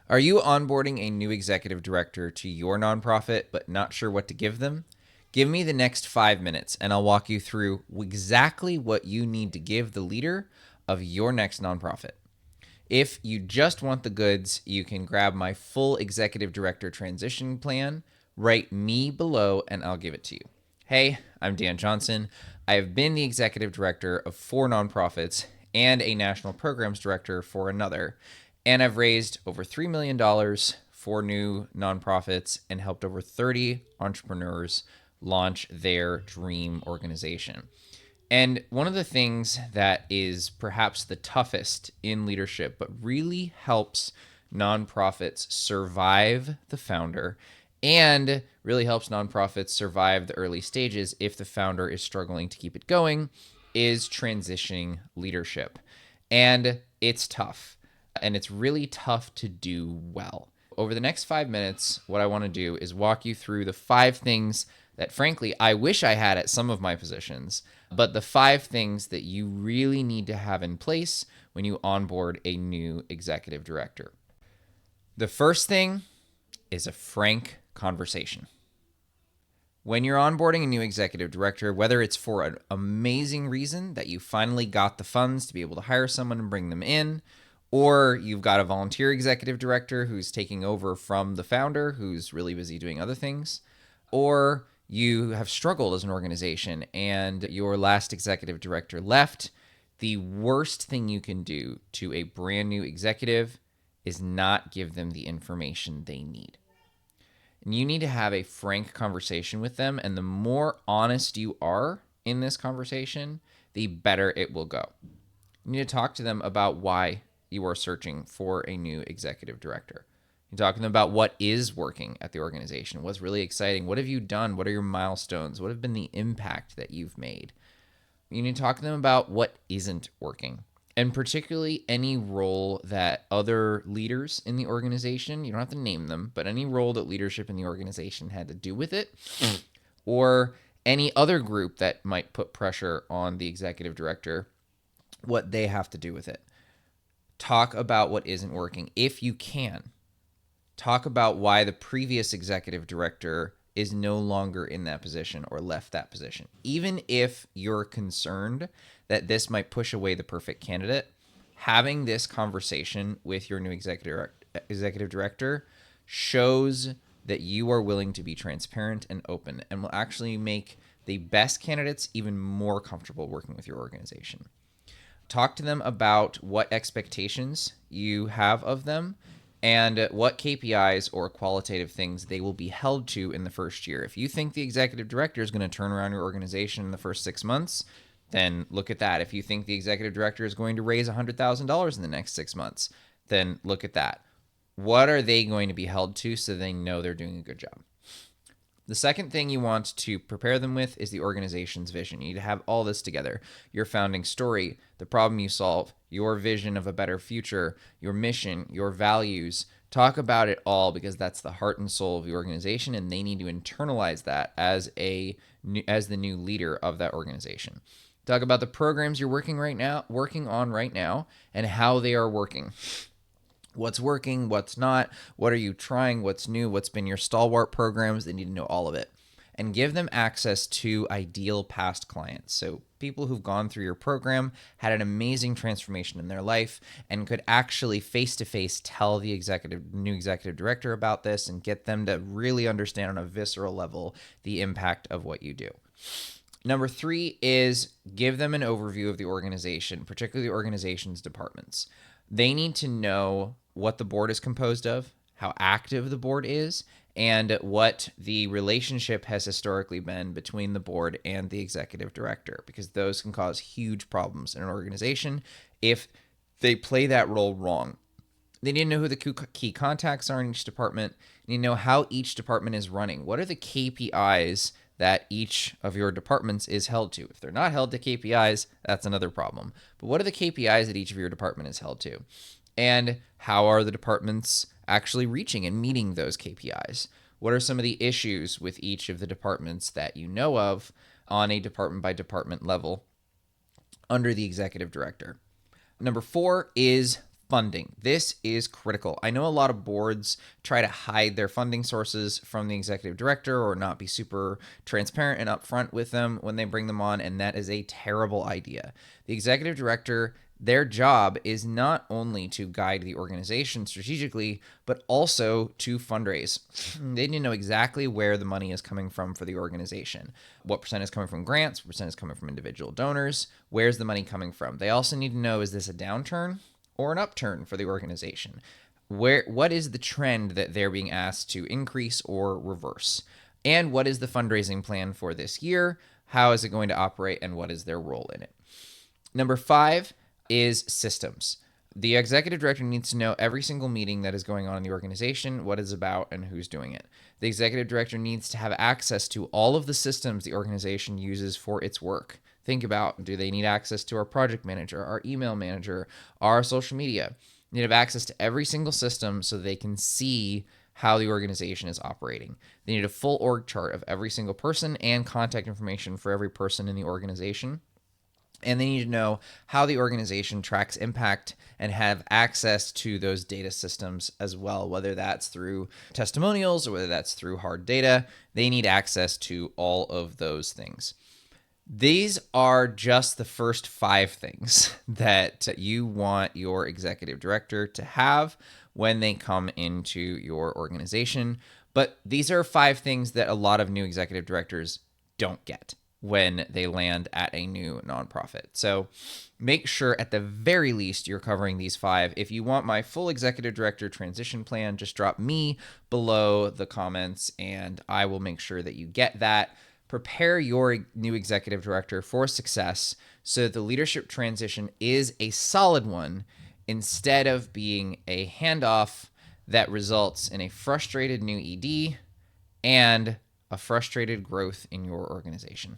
Are you onboarding a new executive director to your nonprofit but not sure what to give them? Give me the next 5 minutes and I'll walk you through exactly what you need to give the leader of your next nonprofit. If you just want the goods, you can grab my full executive director transition plan, write me below, and I'll give it to you. Hey, I'm Dan Johnson. I have been the executive director of 4 nonprofits and a national programs director for another, and I've raised over $3 million for new nonprofits and helped over 30 entrepreneurs launch their dream organization. And one of the things that is perhaps the toughest in leadership, but really helps nonprofits survive the founder and really helps nonprofits survive the early stages if the founder is struggling to keep it going, is transitioning leadership. And it's tough. And it's really tough to do well. Over the next 5 minutes, what I want to do is walk you through the 5 things that, frankly, I wish I had at some of my positions, but the 5 things that you really need to have in place when you onboard a new executive director. The first thing is a frank conversation. When you're onboarding a new executive director, whether it's for an amazing reason that you finally got the funds to be able to hire someone and bring them in, or you've got a volunteer executive director who's taking over from the founder who's really busy doing other things, or you have struggled as an organization and your last executive director left, the worst thing you can do to a brand new executive is not give them the information they need. And you need to have a frank conversation with them. And the more honest you are in this conversation, the better it will go. You need to talk to them about why you are searching for a new executive director. You talk to them about what is working at the organization, what's really exciting, what have you done, what are your milestones, what have been the impact that you've made. You need to talk to them about what isn't working, and particularly any role that other leaders in the organization, you don't have to name them, but any role that leadership in the organization had to do with it, or any other group that might put pressure on the executive director, what they have to do with it. Talk about what isn't working if you can. Talk about why the previous executive director is no longer in that position or left that position. Even if you're concerned that this might push away the perfect candidate, having this conversation with your new executive director shows that you are willing to be transparent and open, and will actually make the best candidates even more comfortable working with your organization. Talk to them about what expectations you have of them and what KPIs or qualitative things they will be held to in the first year. If you think the executive director is going to turn around your organization in the first 6 months, then look at that. If you think the executive director is going to raise $100,000 in the next 6 months, then look at that. What are they going to be held to so they know they're doing a good job? The second thing you want to prepare them with is the organization's vision. You need to have all this together. Your founding story, the problem you solve, your vision of a better future, your mission, your values. Talk about it all, because that's the heart and soul of the organization, and they need to internalize that as the new leader of that organization. Talk about the programs you're working on right now, and how they are working. What's working, what's not, what are you trying, what's new, what's been your stalwart programs. They need to know all of it. And give them access to ideal past clients. So people who've gone through your program, had an amazing transformation in their life, and could actually face-to-face tell the new executive director about this and get them to really understand on a visceral level the impact of what you do. Number 3 is give them an overview of the organization, particularly the organization's departments. They need to know what the board is composed of, how active the board is, and what the relationship has historically been between the board and the executive director, because those can cause huge problems in an organization if they play that role wrong. They need to know who the key contacts are in each department. They need to know how each department is running. What are the KPIs that each of your departments is held to? If they're not held to KPIs, that's another problem. But what are the KPIs that each of your department is held to? And how are the departments actually reaching and meeting those KPIs? What are some of the issues with each of the departments that you know of on a department by department level under the executive director? Number 4 is funding. This is critical. I know a lot of boards try to hide their funding sources from the executive director or not be super transparent and upfront with them when they bring them on, and that is a terrible idea. The executive director, their job is not only to guide the organization strategically, but also to fundraise. They need to know exactly where the money is coming from for the organization. What percent is coming from grants, what percent is coming from individual donors, where's the money coming from? They also need to know, is this a downturn or an upturn for the organization? What is the trend that they're being asked to increase or reverse? And what is the fundraising plan for this year? How is it going to operate, and what is their role in it? Number 5 is systems. The executive director needs to know every single meeting that is going on in the organization, what it's about, and who's doing it. The executive director needs to have access to all of the systems the organization uses for its work. Think about, do they need access to our project manager, our email manager, our social media? They need to have access to every single system so they can see how the organization is operating. They need a full org chart of every single person and contact information for every person in the organization. And they need to know how the organization tracks impact and have access to those data systems as well, whether that's through testimonials or whether that's through hard data. They need access to all of those things. These are just the first 5 things that you want your executive director to have when they come into your organization. But these are 5 things that a lot of new executive directors don't get when they land at a new nonprofit. So make sure at the very least you're covering these 5. If you want my full executive director transition plan, just drop me below the comments and I will make sure that you get that. Prepare your new executive director for success so that the leadership transition is a solid one instead of being a handoff that results in a frustrated new ED and a frustrated growth in your organization.